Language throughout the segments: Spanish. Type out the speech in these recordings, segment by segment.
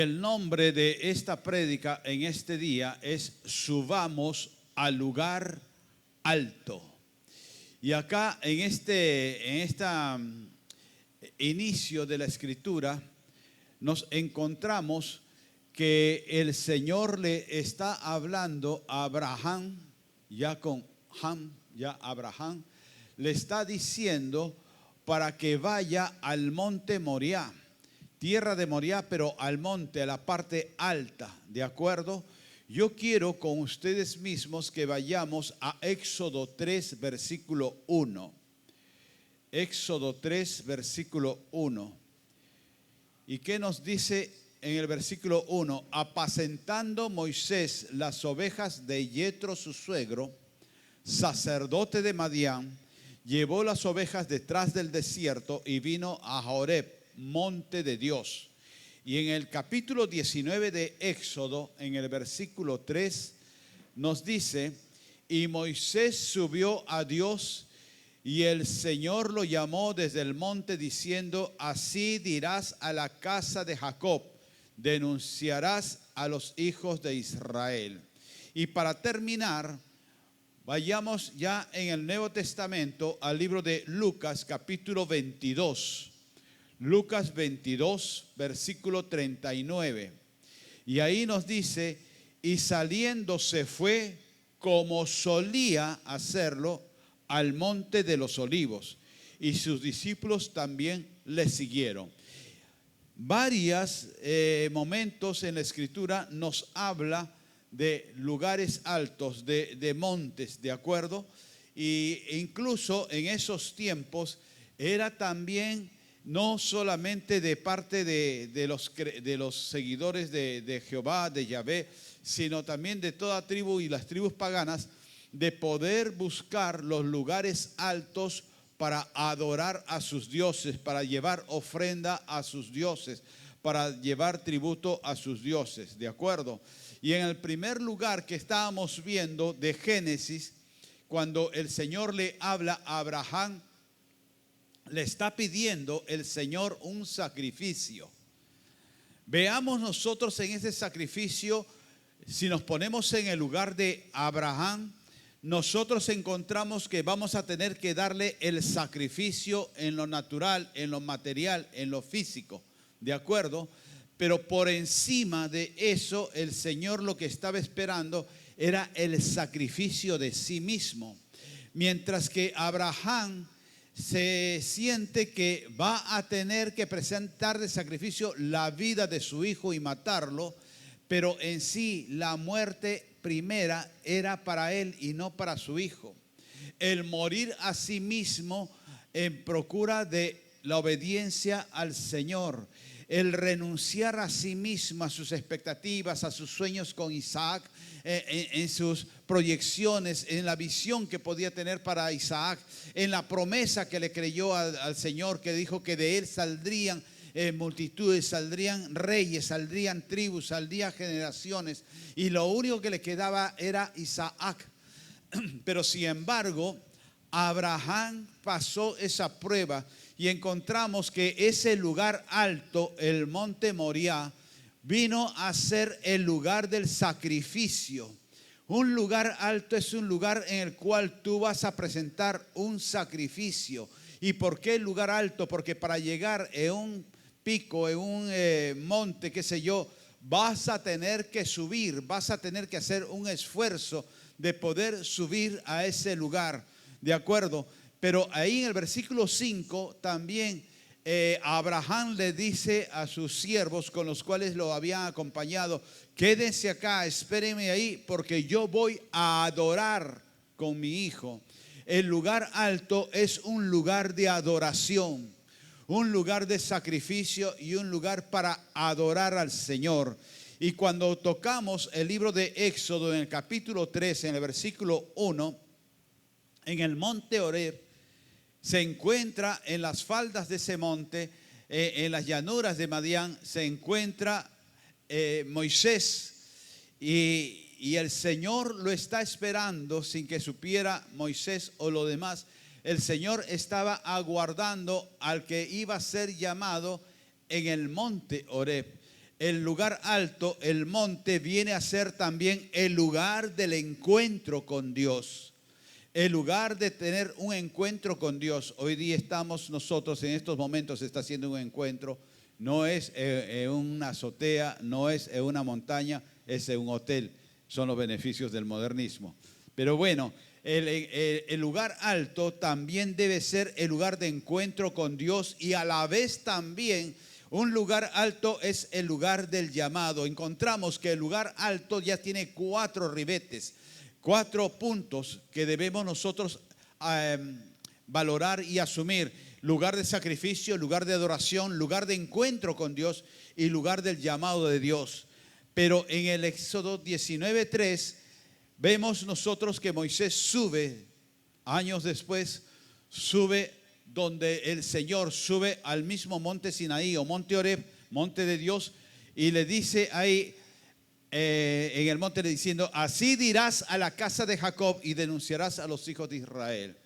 El nombre de esta prédica en este día es Subamos al lugar alto. Y acá en este inicio de la escritura nos encontramos que el Señor le está hablando a Abraham, ya con Ham, ya Abraham, le está diciendo para que vaya al monte Moriah. Tierra de Moriah, pero al monte, a la parte alta, ¿de acuerdo? Yo quiero con ustedes mismos que vayamos a Éxodo 3, versículo 1. Éxodo 3, versículo 1. ¿Y qué nos dice en el versículo 1? Apacentando Moisés las ovejas de Yetro su suegro, sacerdote de Madián, llevó las ovejas detrás del desierto y vino a Horeb, monte de Dios. Y en el capítulo 19 de Éxodo, en el versículo 3, nos dice: y Moisés subió a Dios, y el Señor lo llamó desde el monte diciendo: así dirás a la casa de Jacob, denunciarás a los hijos de Israel. Y para terminar, vayamos ya en el Nuevo Testamento al libro de Lucas, capítulo 22. Lucas 22, versículo 39. Y ahí nos dice: y saliendo se fue como solía hacerlo al monte de los olivos, y sus discípulos también le siguieron. Varios momentos en la escritura nos habla de lugares altos, de montes, ¿de acuerdo? Y incluso en esos tiempos era también no solamente de parte de los seguidores de Jehová, de Yahvé, sino también de toda tribu y las tribus paganas, de poder buscar los lugares altos para adorar a sus dioses, para llevar ofrenda a sus dioses, para llevar tributo a sus dioses, ¿de acuerdo? Y en el primer lugar que estábamos viendo de Génesis, cuando el Señor le habla a Abraham, le está pidiendo el Señor un sacrificio. Veamos nosotros en ese sacrificio, si nos ponemos en el lugar de Abraham, nosotros encontramos que vamos a tener que darle el sacrificio en lo natural, en lo material, en lo físico, ¿de acuerdo? Pero por encima de eso, el Señor lo que estaba esperando era el sacrificio de sí mismo. Mientras que Abraham se siente que va a tener que presentar de sacrificio la vida de su hijo y matarlo, pero en sí la muerte primera era para él y no para su hijo. El morir a sí mismo en procura de la obediencia al Señor, el renunciar a sí mismo, a sus expectativas, a sus sueños con Isaac, en sus proyecciones, en la visión que podía tener para Isaac, en la promesa que le creyó al Señor, que dijo que de él saldrían multitudes, saldrían reyes, saldrían tribus, saldrían generaciones, y lo único que le quedaba era Isaac. Pero sin embargo, Abraham pasó esa prueba y encontramos que ese lugar alto, el monte Moriah, vino a ser el lugar del sacrificio. Un lugar alto es un lugar en el cual tú vas a presentar un sacrificio. ¿Y por qué el lugar alto? Porque para llegar en un pico, en un monte, qué sé yo, vas a tener que subir, vas a tener que hacer un esfuerzo de poder subir a ese lugar, ¿de acuerdo? Pero ahí en el versículo 5 también Abraham le dice a sus siervos con los cuales lo habían acompañado: quédense acá, espérenme ahí, porque yo voy a adorar con mi hijo. El lugar alto es un lugar de adoración, un lugar de sacrificio y un lugar para adorar al Señor. Y cuando tocamos el libro de Éxodo en el capítulo 13, en el versículo 1, en el monte Horeb, se encuentra en las faldas de ese monte, en las llanuras de Madián, se encuentra Moisés, y el Señor lo está esperando sin que supiera Moisés o lo demás. El Señor estaba aguardando al que iba a ser llamado en el monte Horeb. el lugar alto, el monte, viene a ser también el lugar del encuentro con Dios. El lugar de tener un encuentro con Dios. Hoy día estamos nosotros, en estos momentos se está haciendo un encuentro. No es en una azotea, no es en una montaña, es en un hotel. Son los beneficios del modernismo. Pero bueno, el lugar alto también debe ser el lugar de encuentro con Dios, y a la vez también un lugar alto es el lugar del llamado. Encontramos que el lugar alto ya tiene 4 ribetes, 4 puntos que debemos nosotros valorar y asumir: lugar de sacrificio, lugar de adoración, lugar de encuentro con Dios y lugar del llamado de Dios. Pero en el Éxodo 19:3 vemos nosotros que Moisés sube, años después, sube donde el Señor, sube al mismo monte Sinaí o monte Horeb, monte de Dios, y le dice ahí, en el monte, le diciendo: así dirás a la casa de Jacob y denunciarás a los hijos de Israel.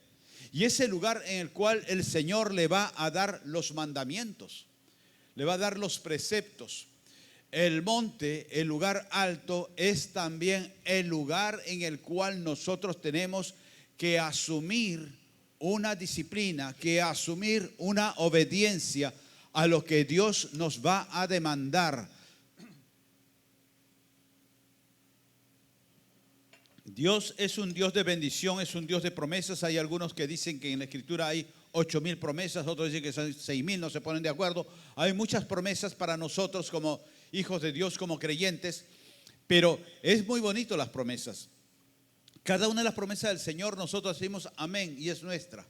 Y es el lugar en el cual el Señor le va a dar los mandamientos, le va a dar los preceptos. El monte, el lugar alto, es también el lugar en el cual nosotros tenemos que asumir una disciplina, que asumir una obediencia a lo que Dios nos va a demandar. Dios es un Dios de bendición, es un Dios de promesas. Hay algunos que dicen que en la Escritura hay 8,000 promesas, otros dicen que son 6,000, no se ponen de acuerdo. Hay muchas promesas para nosotros como hijos de Dios, como creyentes, pero es muy bonito las promesas. Cada una de las promesas del Señor nosotros decimos amén y es nuestra.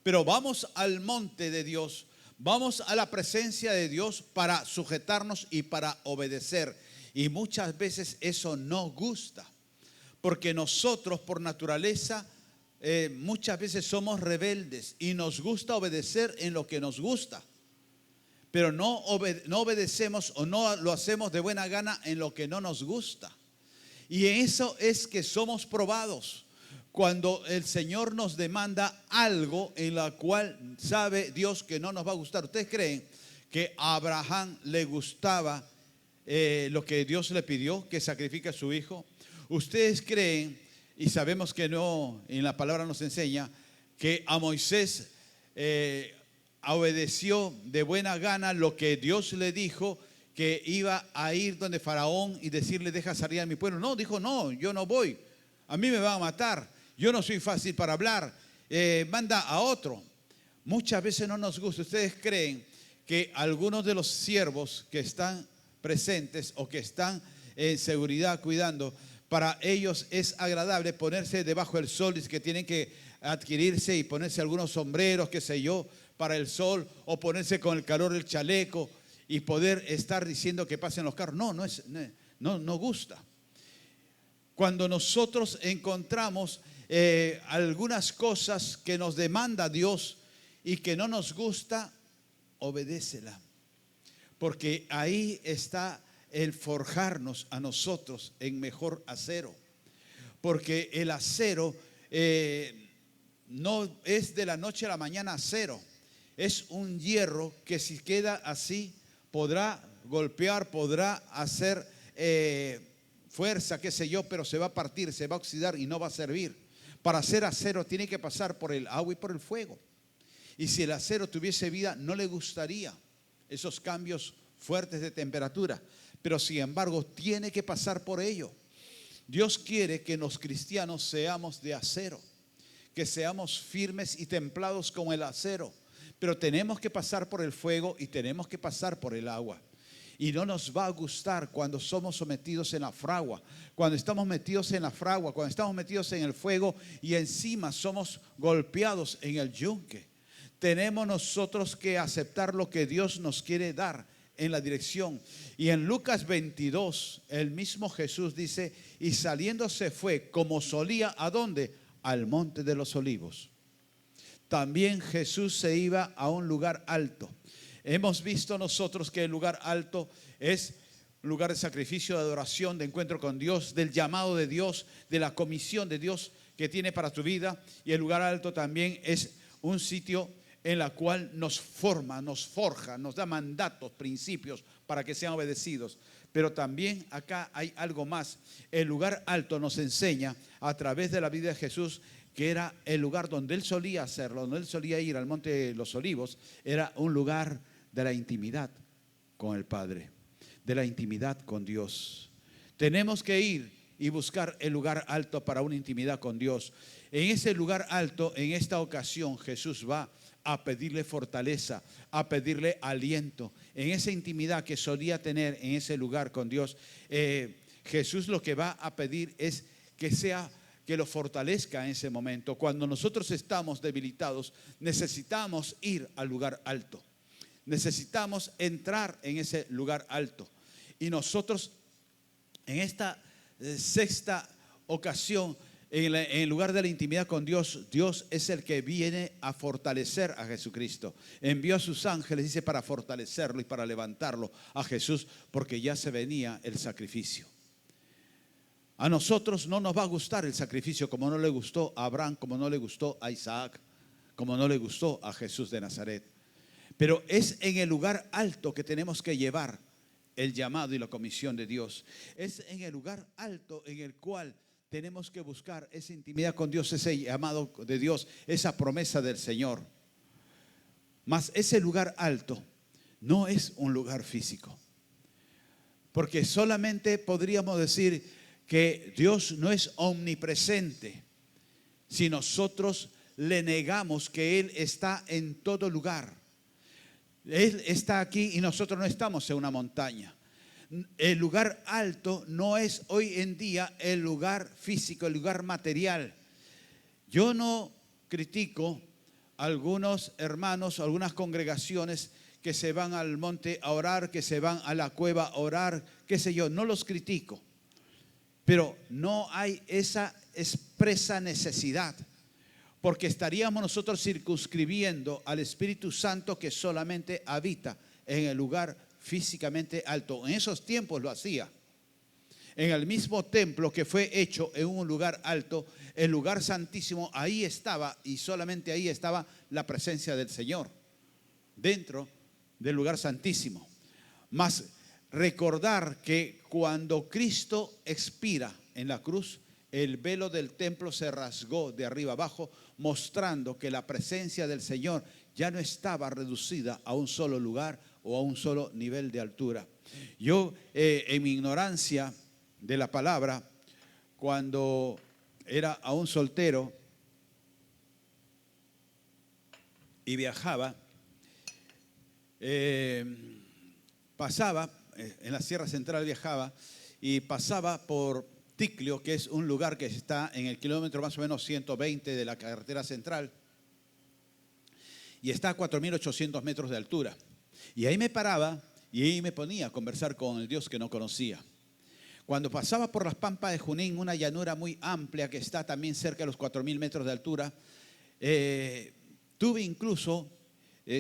Pero vamos al monte de Dios, vamos a la presencia de Dios para sujetarnos y para obedecer. Y muchas veces eso no gusta, porque nosotros por naturaleza muchas veces somos rebeldes y nos gusta obedecer en lo que nos gusta, pero no obedecemos o no lo hacemos de buena gana en lo que no nos gusta. Y en eso es que somos probados, cuando el Señor nos demanda algo en la cual sabe Dios que no nos va a gustar. ¿Ustedes creen que a Abraham le gustaba lo que Dios le pidió, que sacrifique a su hijo? ¿Ustedes creen, y sabemos que no, en la palabra nos enseña, que a Moisés obedeció de buena gana lo que Dios le dijo, que iba a ir donde Faraón y decirle: deja salir a mi pueblo? No, dijo: no, yo no voy, a mí me van a matar, yo no soy fácil para hablar, manda a otro. Muchas veces no nos gusta. ¿Ustedes creen que algunos de los siervos que están presentes o que están en seguridad cuidando, para ellos es agradable ponerse debajo del sol, y que tienen que adquirirse y ponerse algunos sombreros, qué sé yo, para el sol, o ponerse con el calor del chaleco y poder estar diciendo que pasen los carros? No gusta. Cuando nosotros encontramos algunas cosas que nos demanda Dios y que no nos gusta, obedécela, porque ahí está el forjarnos a nosotros en mejor acero. Porque el acero no es de la noche a la mañana acero. Es un hierro que, si queda así, podrá golpear, podrá hacer fuerza, qué sé yo, pero se va a partir, se va a oxidar y no va a servir. Para hacer acero tiene que pasar por el agua y por el fuego. Y si el acero tuviese vida, no le gustaría esos cambios fuertes de temperatura, pero sin embargo tiene que pasar por ello. Dios quiere que los cristianos seamos de acero, que seamos firmes y templados como el acero, pero tenemos que pasar por el fuego y tenemos que pasar por el agua. Y no nos va a gustar cuando somos sometidos en la fragua, cuando estamos metidos en la fragua, cuando estamos metidos en el fuego y encima somos golpeados en el yunque. Tenemos nosotros que aceptar lo que Dios nos quiere dar en la dirección. Y en Lucas 22, el mismo Jesús dice: y saliendo se fue como solía, ¿a dónde? Al monte de los olivos. También Jesús se iba a un lugar alto. Hemos visto nosotros que el lugar alto es un lugar de sacrificio, de adoración, de encuentro con Dios, del llamado de Dios, de la comisión de Dios que tiene para tu vida. Y el lugar alto también es un sitio en la cual nos forma, nos forja, nos da mandatos, principios para que sean obedecidos. Pero también acá hay algo más. El lugar alto nos enseña a través de la vida de Jesús que era el lugar donde Él solía hacerlo, donde Él solía ir al Monte de los Olivos, era un lugar de la intimidad con el Padre, de la intimidad con Dios. Tenemos que ir y buscar el lugar alto para una intimidad con Dios. En ese lugar alto, en esta ocasión, Jesús va a pedirle fortaleza, a pedirle aliento. En esa intimidad que solía tener en ese lugar con Dios, Jesús lo que va a pedir es que lo fortalezca en ese momento. Cuando nosotros estamos debilitados, necesitamos ir al lugar alto. Necesitamos entrar en ese lugar alto. Y nosotros, en esta sexta ocasión, en el lugar de la intimidad con Dios, Dios es el que viene a fortalecer a Jesucristo. Envió a sus ángeles, dice, para fortalecerlo y para levantarlo a Jesús, porque ya se venía el sacrificio. A nosotros no nos va a gustar el sacrificio como no le gustó a Abraham, como no le gustó a Isaac, como no le gustó a Jesús de Nazaret. Pero es en el lugar alto que tenemos que llevar el llamado y la comisión de Dios. Es en el lugar alto en el cual tenemos que buscar esa intimidad con Dios, ese llamado de Dios, esa promesa del Señor. Mas ese lugar alto no es un lugar físico. Porque solamente podríamos decir que Dios no es omnipresente si nosotros le negamos que Él está en todo lugar. Él está aquí y nosotros no estamos en una montaña. El lugar alto no es hoy en día el lugar físico, el lugar material. Yo no critico a algunos hermanos, algunas congregaciones que se van al monte a orar, que se van a la cueva a orar, qué sé yo, no los critico. Pero no hay esa expresa necesidad, porque estaríamos nosotros circunscribiendo al Espíritu Santo que solamente habita en el lugar físicamente alto. En esos tiempos lo hacía. En el mismo templo que fue hecho en un lugar alto, el lugar santísimo, ahí estaba y solamente ahí estaba la presencia del Señor, dentro del lugar santísimo. Mas recordar que cuando Cristo expira en la cruz, el velo del templo se rasgó de arriba abajo, mostrando que la presencia del Señor ya no estaba reducida a un solo lugar o a un solo nivel de altura. Yo, en mi ignorancia de la palabra, cuando era aún soltero y viajaba, pasaba en la Sierra Central, viajaba y pasaba por Ticlio, que es un lugar que está en el kilómetro más o menos 120 de la carretera central y está a 4.800 metros de altura. Y ahí me paraba y ahí me ponía a conversar con el Dios que no conocía. Cuando pasaba por las Pampas de Junín, una llanura muy amplia que está también cerca de los 4.000 metros de altura, tuve incluso,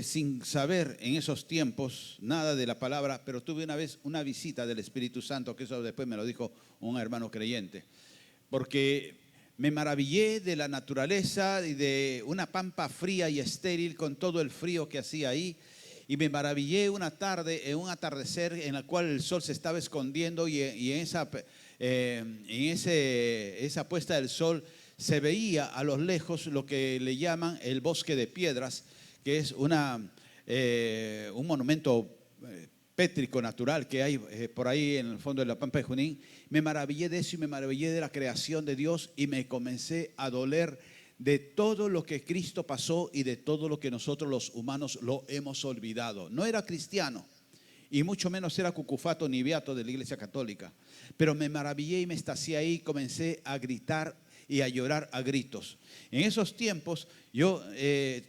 sin saber en esos tiempos nada de la palabra, pero tuve una vez una visita del Espíritu Santo, que eso después me lo dijo un hermano creyente, porque me maravillé de la naturaleza y de una pampa fría y estéril con todo el frío que hacía ahí. Y me maravillé una tarde, en un atardecer en el cual el sol se estaba escondiendo y en esa puesta del sol se veía a lo lejos lo que le llaman el bosque de piedras, que es un monumento pétrico natural que hay por ahí en el fondo de la Pampa de Junín. Me maravillé de eso y me maravillé de la creación de Dios y me comencé a doler de todo lo que Cristo pasó y de todo lo que nosotros los humanos lo hemos olvidado. No era cristiano y mucho menos era cucufato ni beato de la Iglesia Católica, pero me maravillé y me estacié ahí, comencé a gritar y a llorar a gritos. En esos tiempos yo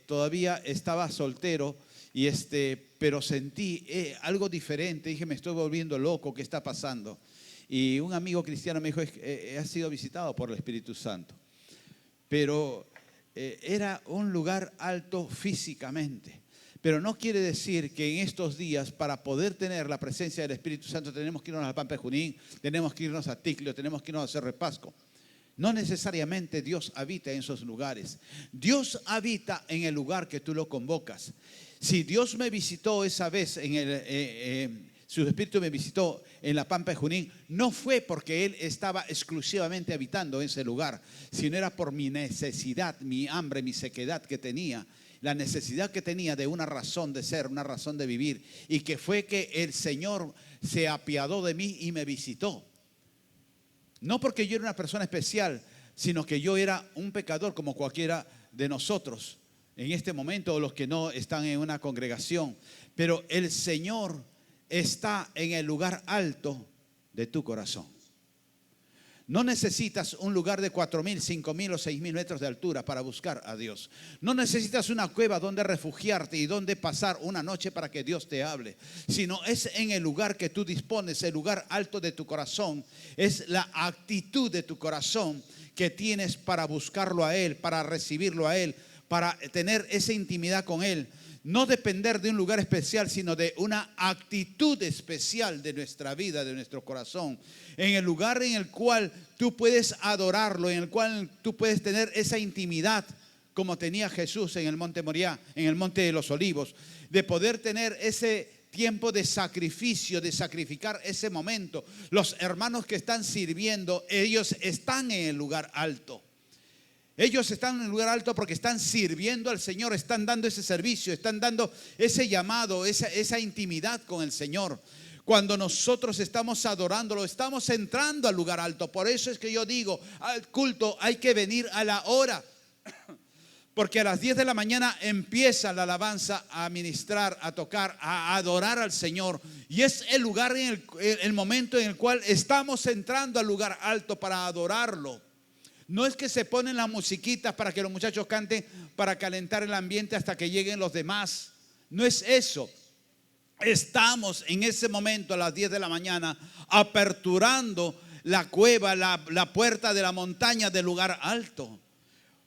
todavía estaba soltero y pero sentí algo diferente. Dije, me estoy volviendo loco, ¿qué está pasando? Y un amigo cristiano me dijo, ha sido visitado por el Espíritu Santo. Pero era un lugar alto físicamente. Pero no quiere decir que en estos días, para poder tener la presencia del Espíritu Santo, tenemos que irnos a la Pampa de Junín, tenemos que irnos a Ticlio, tenemos que irnos a Cerro de Pasco. no necesariamente Dios habita en esos lugares. Dios habita en el lugar que tú lo convocas. Si Dios me visitó esa vez su Espíritu me visitó en la Pampa de Junín, no fue porque Él estaba exclusivamente habitando en ese lugar, sino era por mi necesidad, mi hambre, mi sequedad que tenía, la necesidad que tenía de una razón de ser, una razón de vivir, y que fue que el Señor se apiadó de mí y me visitó. No porque yo era una persona especial, sino que yo era un pecador como cualquiera de nosotros en este momento, o los que no están en una congregación. Pero el Señor está en el lugar alto de tu corazón. No necesitas un lugar de 4,000, 5,000 o 6,000 metros de altura para buscar a Dios. No necesitas una cueva donde refugiarte y donde pasar una noche para que Dios te hable, sino es en el lugar que tú dispones, el lugar alto de tu corazón. Es la actitud de tu corazón que tienes para buscarlo a Él, para recibirlo a Él, para tener esa intimidad con Él. No depender de un lugar especial, sino de una actitud especial de nuestra vida, de nuestro corazón. En el lugar en el cual tú puedes adorarlo, en el cual tú puedes tener esa intimidad, como tenía Jesús en el monte Moriah, en el monte de los Olivos, de poder tener ese tiempo de sacrificio, de sacrificar ese momento. Los hermanos que están sirviendo, ellos están en el lugar alto. Ellos están en el lugar alto porque están sirviendo al Señor, están dando ese servicio, están dando ese llamado, esa intimidad con el Señor. Cuando nosotros estamos adorándolo, estamos entrando al lugar alto. Por eso es que yo digo, al culto hay que venir a la hora. Porque a las 10 de la mañana empieza la alabanza a ministrar, a tocar, a adorar al Señor. Y es el lugar, el momento en el cual estamos entrando al lugar alto para adorarlo. No es que se ponen las musiquitas para que los muchachos canten, para calentar el ambiente hasta que lleguen los demás. No es eso. Estamos en ese momento a las 10 de la mañana aperturando la cueva, la puerta de la montaña del lugar alto,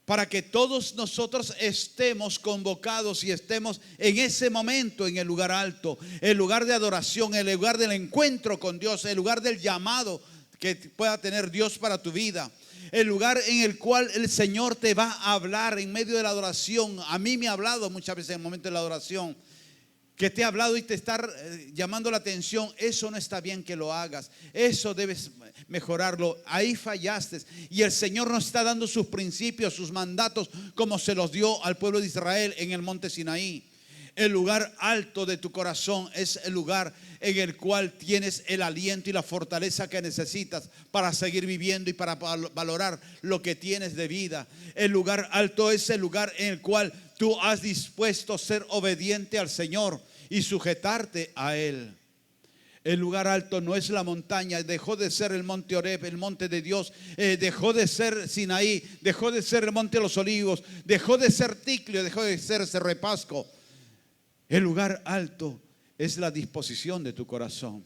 para que todos nosotros estemos convocados y estemos en ese momento en el lugar alto, el lugar de adoración, el lugar del encuentro con Dios, el lugar del llamado que pueda tener Dios para tu vida. El lugar en el cual el Señor te va a hablar en medio de la adoración. A mí me ha hablado muchas veces en el momento de la adoración, que te ha hablado y te está llamando la atención. Eso no está bien que lo hagas, eso debes mejorarlo, ahí fallaste. Y el Señor nos está dando sus principios, sus mandatos, como se los dio al pueblo de Israel en el monte Sinaí. El lugar alto de tu corazón es el lugar en el cual tienes el aliento y la fortaleza que necesitas para seguir viviendo y para valorar lo que tienes de vida. El lugar alto es el lugar en el cual tú has dispuesto a ser obediente al Señor y sujetarte a Él. El lugar alto no es la montaña, dejó de ser el monte Oreb, el monte de Dios, dejó de ser Sinaí, dejó de ser el monte de los Olivos, dejó de ser Ticlio, dejó de ser Cerro de Pasco. El lugar alto es la disposición de tu corazón.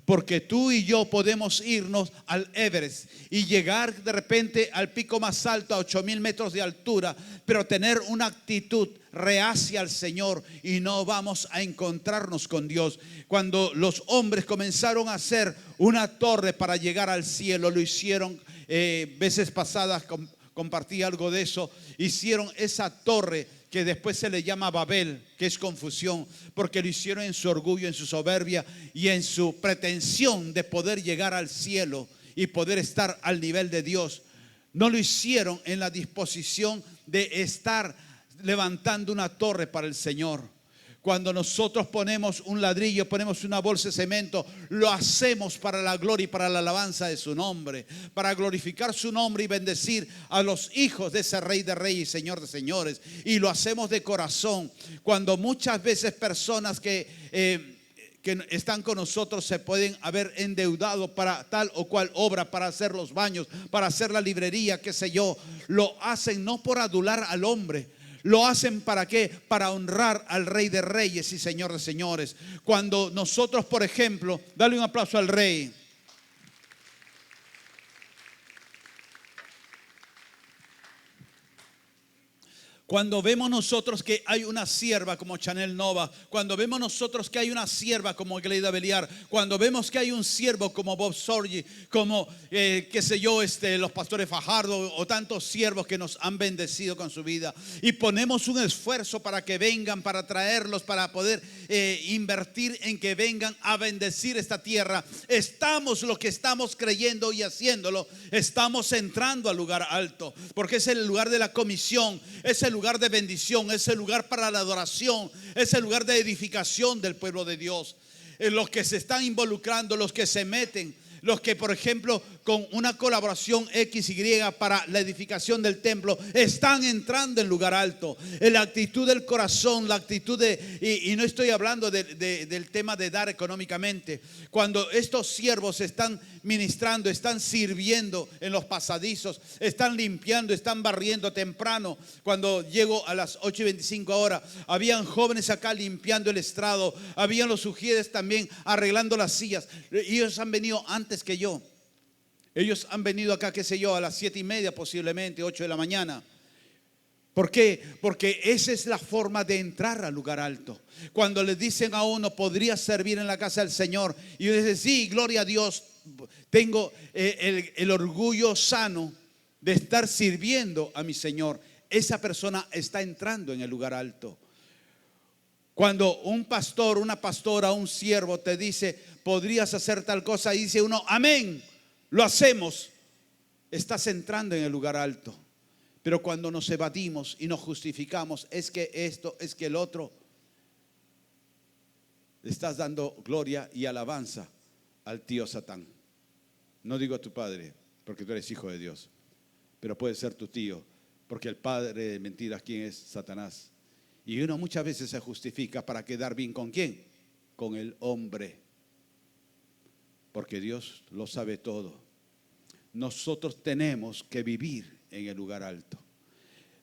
Porque tú y yo podemos irnos al Everest y llegar de repente al pico más alto a 8,000 metros de altura, pero tener una actitud reacia al Señor y no vamos a encontrarnos con Dios. Cuando los hombres comenzaron a hacer una torre para llegar al cielo, lo hicieron veces pasadas, compartí algo de eso, hicieron esa torre que después se le llama Babel, que es confusión, porque lo hicieron en su orgullo, en su soberbia y en su pretensión de poder llegar al cielo y poder estar al nivel de Dios. No lo hicieron en la disposición de estar levantando una torre para el Señor. Cuando nosotros ponemos un ladrillo, ponemos una bolsa de cemento, lo hacemos para la gloria y para la alabanza de su nombre, para glorificar su nombre y bendecir a los hijos de ese Rey de Reyes y Señor de Señores. Y lo hacemos de corazón. Cuando muchas veces personas que están con nosotros se pueden haber endeudado para tal o cual obra, para hacer los baños, para hacer la librería, qué sé yo, lo hacen no por adular al hombre. ¿Lo hacen para qué? Para honrar al Rey de Reyes y Señor de Señores. Cuando nosotros, por ejemplo, dale un aplauso al Rey. Cuando vemos nosotros que hay una sierva como Chanel Nova, cuando vemos nosotros que hay una sierva como Gleida Beliar, cuando vemos que hay un siervo como Bob Sorgi, como qué sé yo, los pastores Fajardo o tantos siervos que nos han bendecido con su vida, y ponemos un esfuerzo para que vengan, para traerlos, para poder invertir en que vengan a bendecir esta tierra, estamos lo que estamos creyendo y haciéndolo, estamos entrando al lugar alto, porque es el lugar de la comisión, es el lugar de bendición, es el lugar para la adoración, es el lugar de edificación del pueblo de Dios. Los que se están involucrando, los que se meten, los que por ejemplo con una colaboración XY para la edificación del templo están entrando en lugar alto. En la actitud del corazón, la actitud y no estoy hablando del tema de dar económicamente. Cuando estos siervos están ministrando, están sirviendo en los pasadizos, están limpiando, están barriendo temprano. Cuando llego a las 8:25 ahora, habían jóvenes acá limpiando el estrado, habían los sugieres también arreglando las sillas. Ellos han venido antes que yo. Ellos han venido acá, qué sé yo, a las 7:30 posiblemente, 8 de la mañana. ¿Por qué? Porque esa es la forma de entrar al lugar alto. Cuando le dicen a uno, podría servir en la casa del Señor, y uno dice, sí, gloria a Dios, tengo el orgullo sano de estar sirviendo a mi Señor. Esa persona está entrando en el lugar alto. Cuando un pastor, una pastora, un siervo te dice, podrías hacer tal cosa, y dice uno, amén, lo hacemos, estás entrando en el lugar alto. Pero cuando nos evadimos y nos justificamos, es que esto, es que el otro, le estás dando gloria y alabanza al tío Satán. No digo a tu padre, porque tú eres hijo de Dios, pero puede ser tu tío, porque el padre de mentiras, ¿quién es? Satanás. Y uno muchas veces se justifica para quedar bien ¿con quién? Con el hombre, porque Dios lo sabe todo. Nosotros tenemos que vivir en el lugar alto.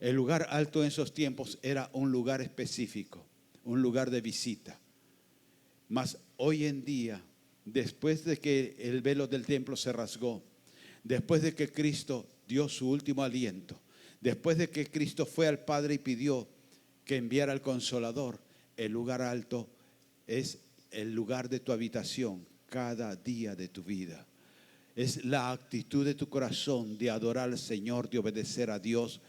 El lugar alto en esos tiempos era un lugar específico, un lugar de visita. Mas hoy en día, después de que el velo del templo se rasgó, después de que Cristo dio su último aliento, después de que Cristo fue al Padre y pidió que enviara al Consolador, el lugar alto es el lugar de tu habitación cada día de tu vida. Es la actitud de tu corazón de adorar al Señor, de obedecer a Dios,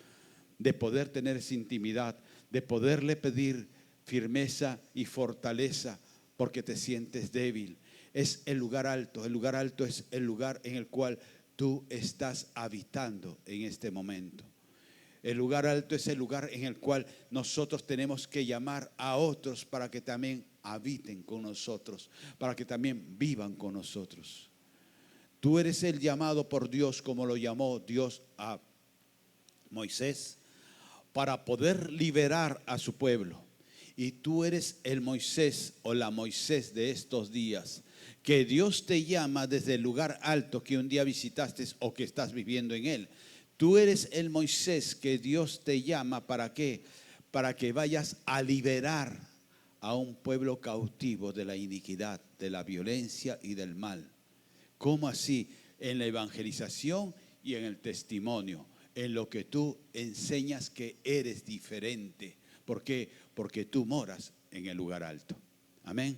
de poder tener esa intimidad, de poderle pedir firmeza y fortaleza porque te sientes débil. Es el lugar alto es el lugar en el cual tú estás habitando en este momento. El lugar alto es el lugar en el cual nosotros tenemos que llamar a otros para que también habiten con nosotros, para que también vivan con nosotros. Tú eres el llamado por Dios como lo llamó Dios a Moisés para poder liberar a su pueblo. Y tú eres el Moisés o la Moisés de estos días, que Dios te llama desde el lugar alto que un día visitaste o que estás viviendo en él. Tú eres el Moisés que Dios te llama ¿para qué? Para que vayas a liberar a un pueblo cautivo de la iniquidad, de la violencia y del mal. ¿Cómo así? En la evangelización y en el testimonio, en lo que tú enseñas que eres diferente. ¿Por qué? Porque tú moras en el lugar alto. Amén.